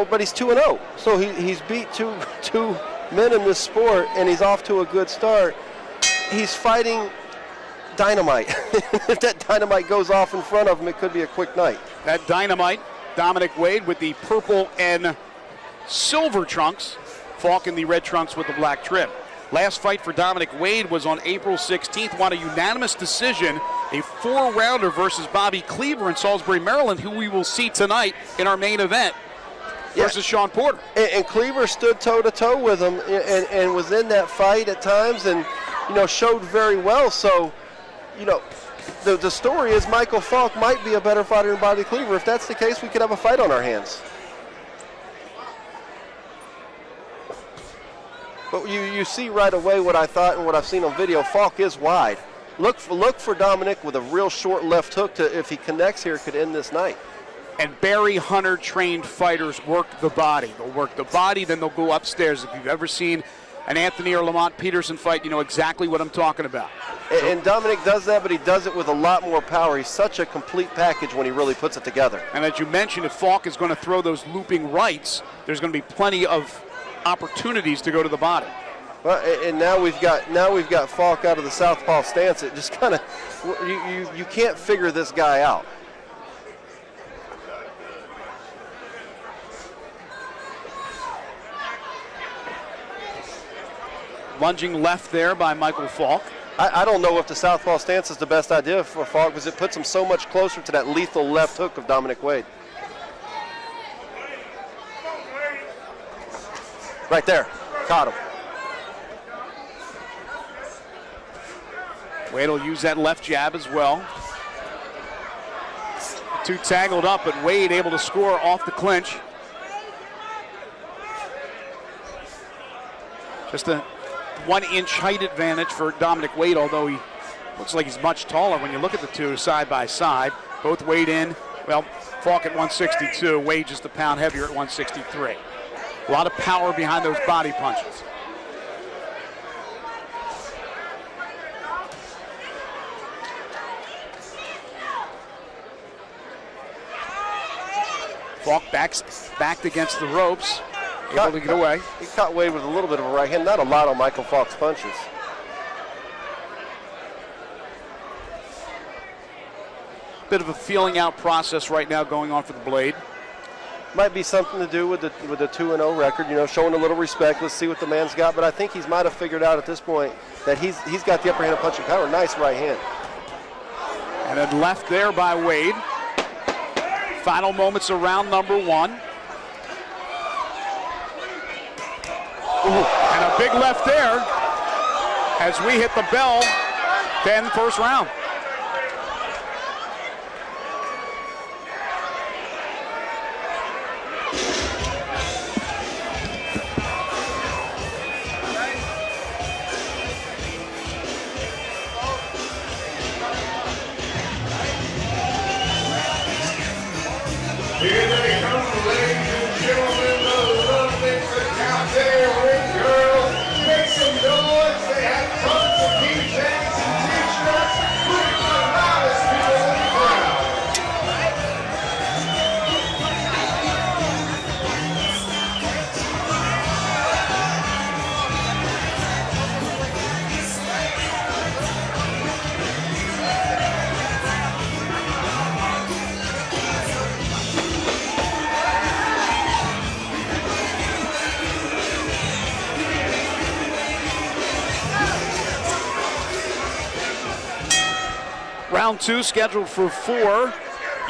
but he's 2-0. So he's beat two men in this sport, and he's off to a good start. He's fighting dynamite. If that dynamite goes off in front of him, it could be a quick night. That dynamite, Dominic Wade with the purple and silver trunks, Falk in the red trunks with the black trim. Last fight for Dominic Wade was on April 16th. Won a unanimous decision, a 4-rounder versus Bobby Cleaver in Salisbury, Maryland, who we will see tonight in our main event versus Sean Porter. And Cleaver stood toe-to-toe with him and was in that fight at times and, showed very well. So, the story is Michael Falk might be a better fighter than Bobby Cleaver. If that's the case, we could have a fight on our hands. But you see right away what I thought and what I've seen on video. Falk is wide. Look for Dominic with a real short left hook to, if he connects here, could end this night. And Barry Hunter trained fighters work the body. They'll work the body, then they'll go upstairs. If you've ever seen an Anthony or Lamont Peterson fight, you know exactly what I'm talking about. And Dominic does that, but he does it with a lot more power. He's such a complete package when he really puts it together. And as you mentioned, if Falk is going to throw those looping rights, there's going to be plenty of opportunities to go to the body. Well, and now we've got Falk out of the southpaw stance. It just kind of you can't figure this guy out. Lunging left there by Michael Falk. I don't know if the southpaw stance is the best idea for Falk because it puts him so much closer to that lethal left hook of Dominic Wade. Right there, caught him. Wade will use that left jab as well. Two tangled up, but Wade able to score off the clinch. Just a 1-inch height advantage for Dominic Wade, although he looks like he's much taller when you look at the two side by side. Both weighed in, well, Falk at 162, Wade just a pound heavier at 163. A lot of power behind those body punches. Falk backed against the ropes, able to get away. He caught Wade with a little bit of a right hand, not a lot on Michael Falk's punches. Bit of a feeling out process right now going on for the Blade. Might be something to do with the 2-0 record, showing a little respect. Let's see what the man's got. But I think he's might have figured out at this point that he's got the upper hand of punching power. Nice right hand. And then left there by Wade. Final moments of round number one. Ooh. And a big left there as we hit the bell to end the first round. Here they come, ladies and gentlemen, the Olympics and Cowboy girls. Make some noise. They have tons of keychains and t-shirts. Look at the loudest people in the crowd. Round two scheduled for 4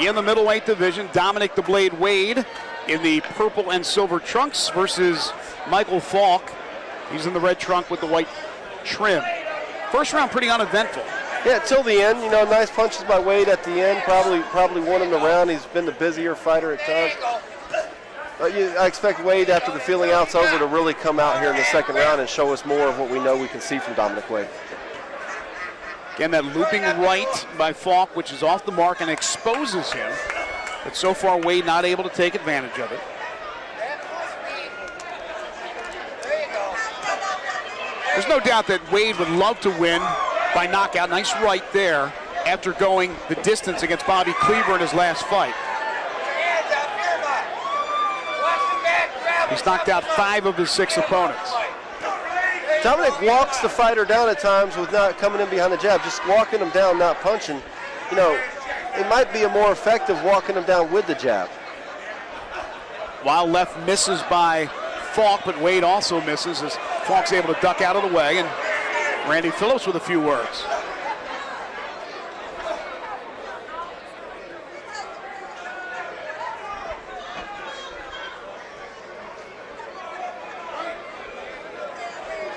in the middleweight division. Dominic the Blade Wade in the purple and silver trunks versus Michael Falk. He's in the red trunk with the white trim. First round pretty uneventful. Yeah, till the end. Nice punches by Wade at the end. Probably won him the round. He's been the busier fighter at times. I expect Wade, after the feeling out's over, to really come out here in the second round and show us more of what we know we can see from Dominic Wade. Again, that looping right by Falk, which is off the mark and exposes him. But so far, Wade not able to take advantage of it. There's no doubt that Wade would love to win by knockout. Nice right there after going the distance against Bobby Cleaver in his last fight. He's knocked out 5 of his 6 opponents. Dominic walks the fighter down at times with not coming in behind the jab, just walking him down, not punching. You know, it might be a more effective walking him down with the jab. Wild left misses by Falk, but Wade also misses as Falk's able to duck out of the way, and Randy Phillips with a few words.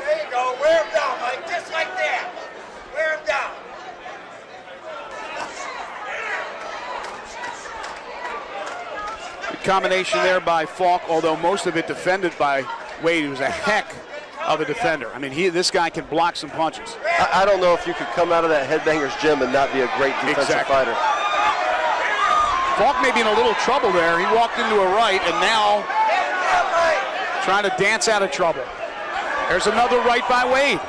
There you go. Wear him down, Mike. Just like that. Wear him down. Good combination there by Falk, although most of it defended by Wade, who's a heck of a defender. I mean, this guy can block some punches. I don't know if you could come out of that Headbangers gym and not be a great defensive fighter. Falk may be in a little trouble there. He walked into a right and now trying to dance out of trouble. There's another right by Wade.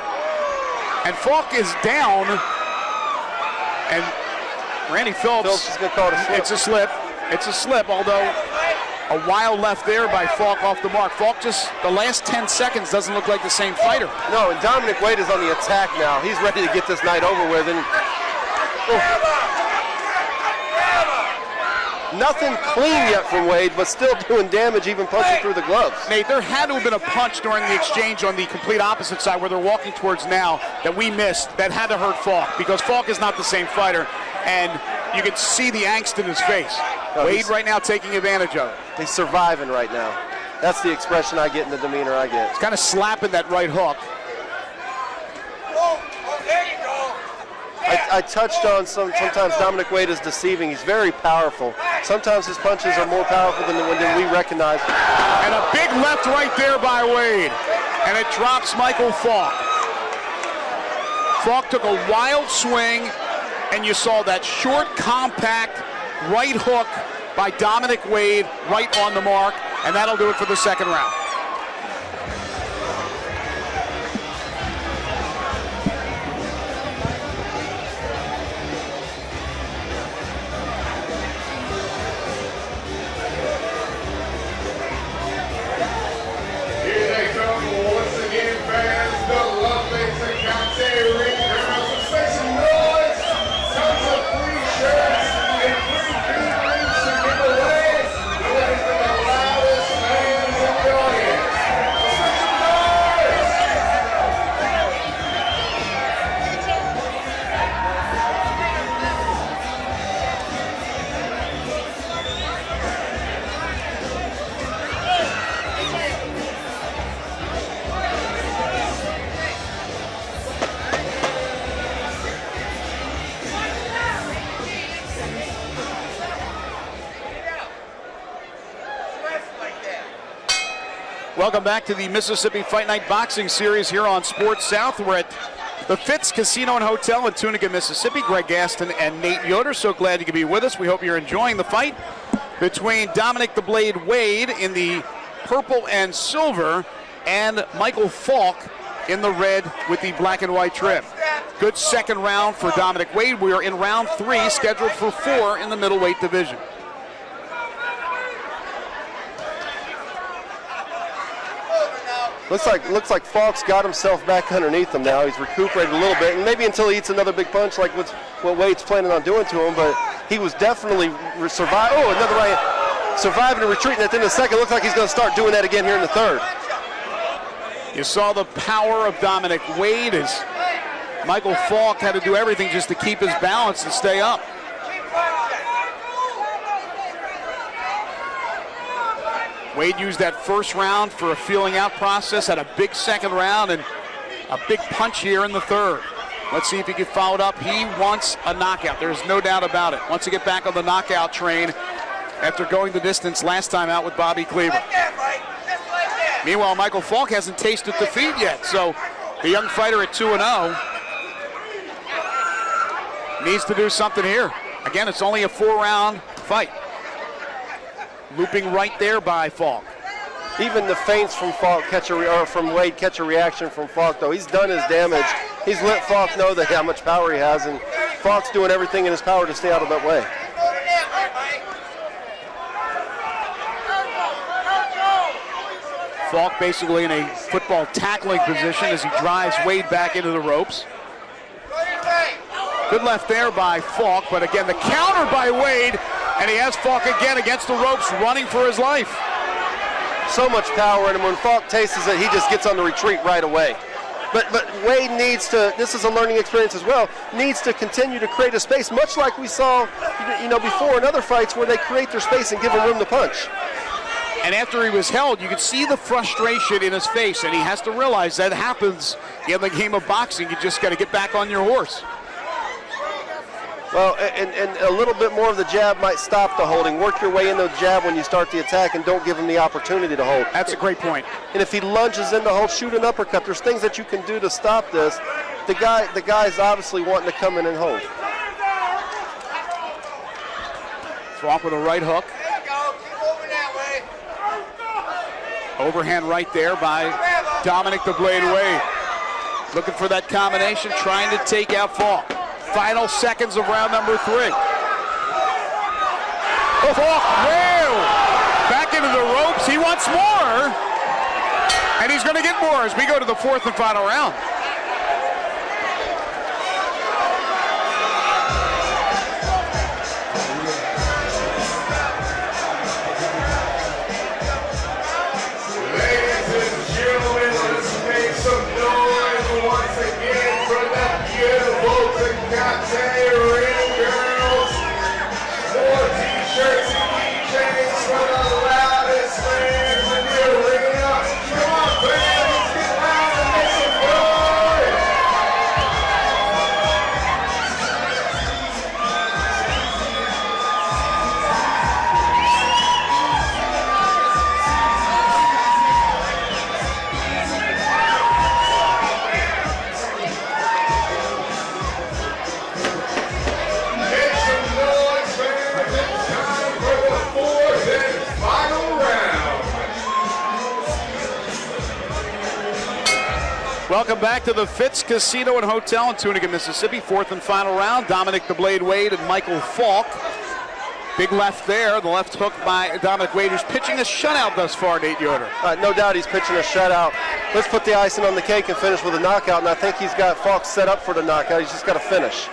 And Falk is down. And Randy Phillips is going to call it a slip. It's a slip. It's a slip, although a wild left there by Falk off the mark. Falk just, the last 10 seconds doesn't look like the same fighter. No, and Dominic Wade is on the attack now. He's ready to get this night over with. And nothing clean yet from Wade, but still doing damage, even punching through the gloves. Nate, there had to have been a punch during the exchange on the complete opposite side where they're walking towards now that we missed that had to hurt Falk, because Falk is not the same fighter, and you can see the angst in his face. No, Wade right now taking advantage of it. He's surviving right now. That's the expression I get in the demeanor I get. He's kind of slapping that right hook. Oh, there you go. I touched on sometimes Dominic Wade is deceiving. He's very powerful. Sometimes his punches are more powerful than we recognize. And a big left right there by Wade. And it drops Michael Falk. Falk took a wild swing, and you saw that short, compact right hook by Dominic Wade right on the mark, and that'll do it for the second round. Here they come once again, fans. The lovely Tecate ring girls. Let's make some noise. Tons of free shirts and free beat links to give away. Noise for the loudest fans in the audience. Let's make some noise. Welcome back to the Mississippi Fight Night Boxing Series here on Sports South. We're at the Fitz Casino and Hotel in Tunica, Mississippi. Greg Gaston and Nate Yoder, so glad you could be with us. We hope you're enjoying the fight between Dominic the Blade Wade in the purple and silver and Michael Falk in the red with the black and white trim. Good second round for Dominic Wade. We are in round 3, scheduled for 4 in the middleweight division. Looks like Falk's got himself back underneath him now. He's recuperated a little bit, and maybe until he eats another big punch like what Wade's planning on doing to him, but he was definitely surviving. Oh, another right. Surviving and retreating at the end of the second. Looks like he's going to start doing that again here in the third. You saw the power of Dominic Wade as Michael Falk had to do everything just to keep his balance and stay up. Wade used that first round for a feeling out process, had a big second round and a big punch here in the third. Let's see if he can follow it up. He wants a knockout. There's no doubt about it. Wants to get back on the knockout train after going the distance last time out with Bobby Cleaver. Meanwhile, Michael Falk hasn't tasted defeat yet, so the young fighter at 2-0 needs to do something here. Again, it's only a 4-round fight. Looping right there by Falk. Even the feints from Falk from Wade catch a reaction from Falk, though. He's done his damage. He's let Falk know that how much power he has, and Falk's doing everything in his power to stay out of that way. Falk basically in a football tackling position as he drives Wade back into the ropes. Good left there by Falk, but again the counter by Wade, and he has Falk again against the ropes running for his life. So much power in him. When Falk tastes it, he just gets on the retreat right away. But Wade needs to, this is a learning experience as well, needs to continue to create a space, much like we saw before in other fights where they create their space and give him room to punch. And after he was held, you could see the frustration in his face, and he has to realize that happens in the game of boxing. You just got to get back on your horse. Well, and a little bit more of the jab might stop the holding. Work your way into the jab when you start the attack and don't give him the opportunity to hold. That's a great point. And if he lunges in the hold, shoot an uppercut. There's things that you can do to stop this. The guy's obviously wanting to come in and hold. Falk with a right hook. Overhand right there by Dominic the Blade Wade. Looking for that combination, trying to take out Falk. Final seconds of round number 3. Oh, Falk, whoa! Back into the ropes. He wants more. And he's going to get more as we go to the 4th and final round. Ladies and gentlemen, let's make some noise once again for the beautiful Tecate ring girls. More t-shirts and keychains for the loudest fans in the arena. Come on, fans, let's get loud and make some noise. Make some noise, fans. It's time for the 4th and final round. Welcome back to the Fitz Casino and Hotel in Tunica, Mississippi. 4th and final round. Dominic the Blade Wade and Michael Falk. Big left there. The left hook by Dominic Wade, who's pitching a shutout thus far, Nate Yoder. No doubt he's pitching a shutout. Let's put the icing on the cake and finish with a knockout, and I think he's got Falk set up for the knockout. He's just got to finish.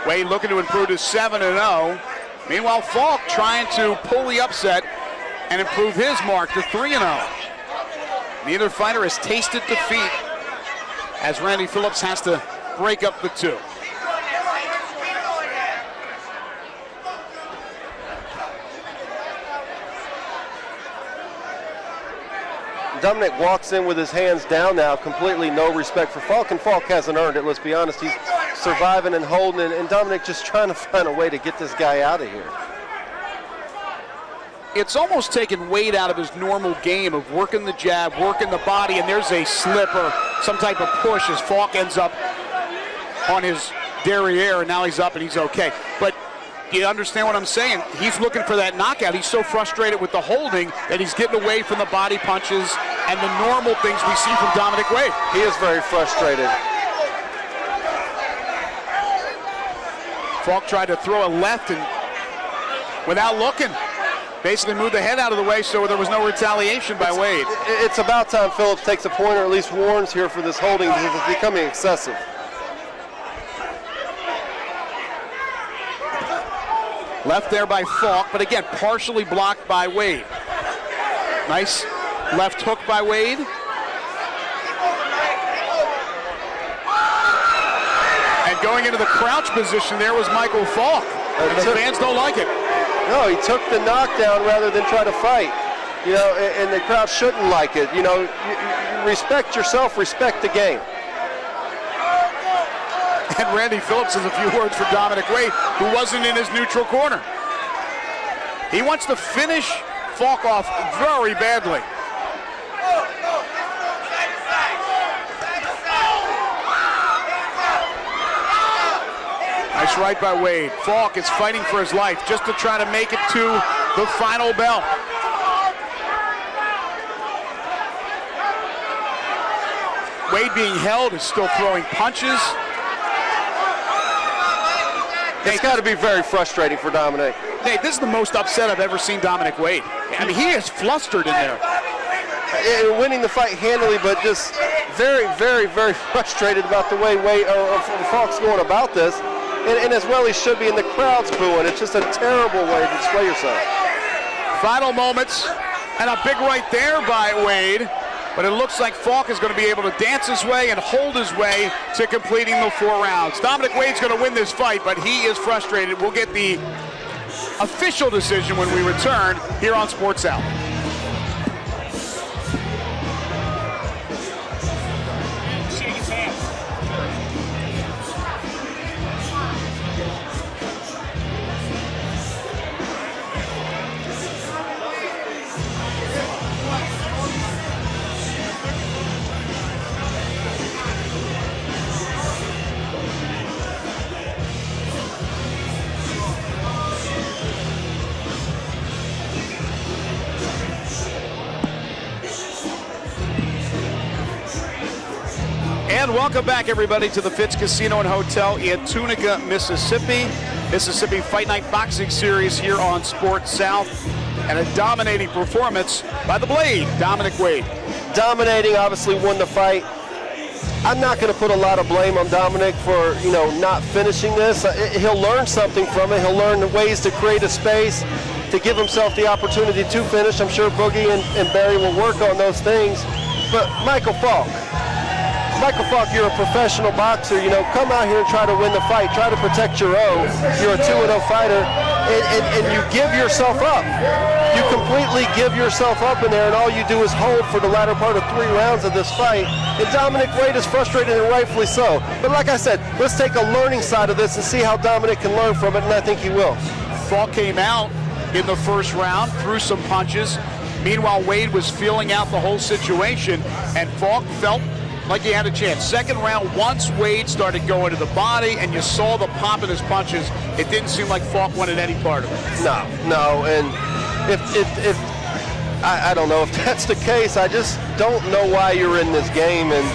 Wade looking to improve to 7-0. Meanwhile, Falk trying to pull the upset and improve his mark to 3-0. Neither fighter has tasted defeat as Randy Phillips has to break up the two. Dominic walks in with his hands down now, completely no respect for Falk, and Falk hasn't earned it, let's be honest. He's surviving and holding, and Dominic just trying to find a way to get this guy out of here. It's almost taken Wade out of his normal game of working the jab, working the body, and there's a slip or some type of push as Falk ends up on his derriere, and now he's up and he's okay. But you understand what I'm saying? He's looking for that knockout. He's so frustrated with the holding that he's getting away from the body punches and the normal things we see from Dominic Wade. He is very frustrated. Falk tried to throw a left and without looking, basically moved the head out of the way so there was no retaliation by Wade. It's about time Phillips takes a point or at least warns here for this holding because it's becoming excessive. Left there by Falk, but again, partially blocked by Wade. Nice left hook by Wade. And going into the crouch position there was Michael Falk. And the fans don't like it. No, he took the knockdown rather than try to fight. You know, and the crowd shouldn't like it. You know, you respect yourself, respect the game. And Randy Phillips has a few words for Dominic Wade, who wasn't in his neutral corner. He wants to finish Falk off very badly. Nice right by Wade. Falk is fighting for his life just to try to make it to the final bell. Wade being held is still throwing punches. It's got to be very frustrating for Dominic. Hey, this is the most upset I've ever seen Dominic Wade. I mean, he is flustered in there. winning the fight handily, but just very, very, very frustrated about the way Falk's going about this. And as well he should be, and the crowd's booing. It's just a terrible way to display yourself. Final moments, and a big right there by Wade. But it looks like Falk is going to be able to dance his way and hold his way to completing the 4 rounds. Dominic Wade's going to win this fight, but he is frustrated. We'll get the official decision when we return here on Sports South. And welcome back, everybody, to the Fitz Casino and Hotel in Tunica, Mississippi. Mississippi Fight Night Boxing Series here on Sports South. And a dominating performance by the Blade, Dominic Wade. Dominating, obviously won the fight. I'm not going to put a lot of blame on Dominic for, not finishing this. He'll learn something from it. He'll learn ways to create a space, to give himself the opportunity to finish. I'm sure Boogie and Barry will work on those things. But Michael Falk, you're a professional boxer. Come out here and try to win the fight. Try to protect your own. You're a 2-0 fighter, and you give yourself up. You completely give yourself up in there, and all you do is hold for the latter part of 3 rounds of this fight. And Dominic Wade is frustrated, and rightfully so. But like I said, let's take a learning side of this and see how Dominic can learn from it, and I think he will. Falk came out in the first round, threw some punches. Meanwhile, Wade was feeling out the whole situation, and Falk felt like he had a chance. Second round, once Wade started going to the body and you saw the pop in his punches, it didn't seem like Falk wanted any part of it. No, and if I don't know if that's the case. I just don't know why you're in this game, and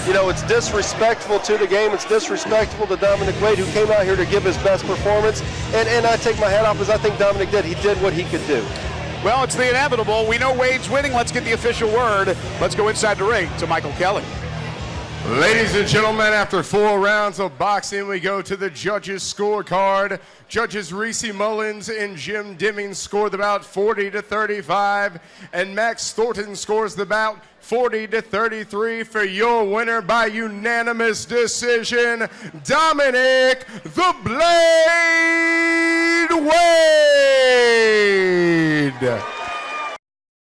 it's disrespectful to the game. It's disrespectful to Dominic Wade, who came out here to give his best performance, and I take my hat off because I think Dominic did. He did what he could do. Well, it's the inevitable. We know Wade's winning. Let's get the official word. Let's go inside the ring to Michael Kelly. Ladies and gentlemen, after 4 rounds of boxing, we go to the judges' scorecard. Judges Reese Mullins and Jim Deming scored the bout 40-35, and Max Thornton scores the bout 40-33 for your winner by unanimous decision, Dominic the Blade Wade.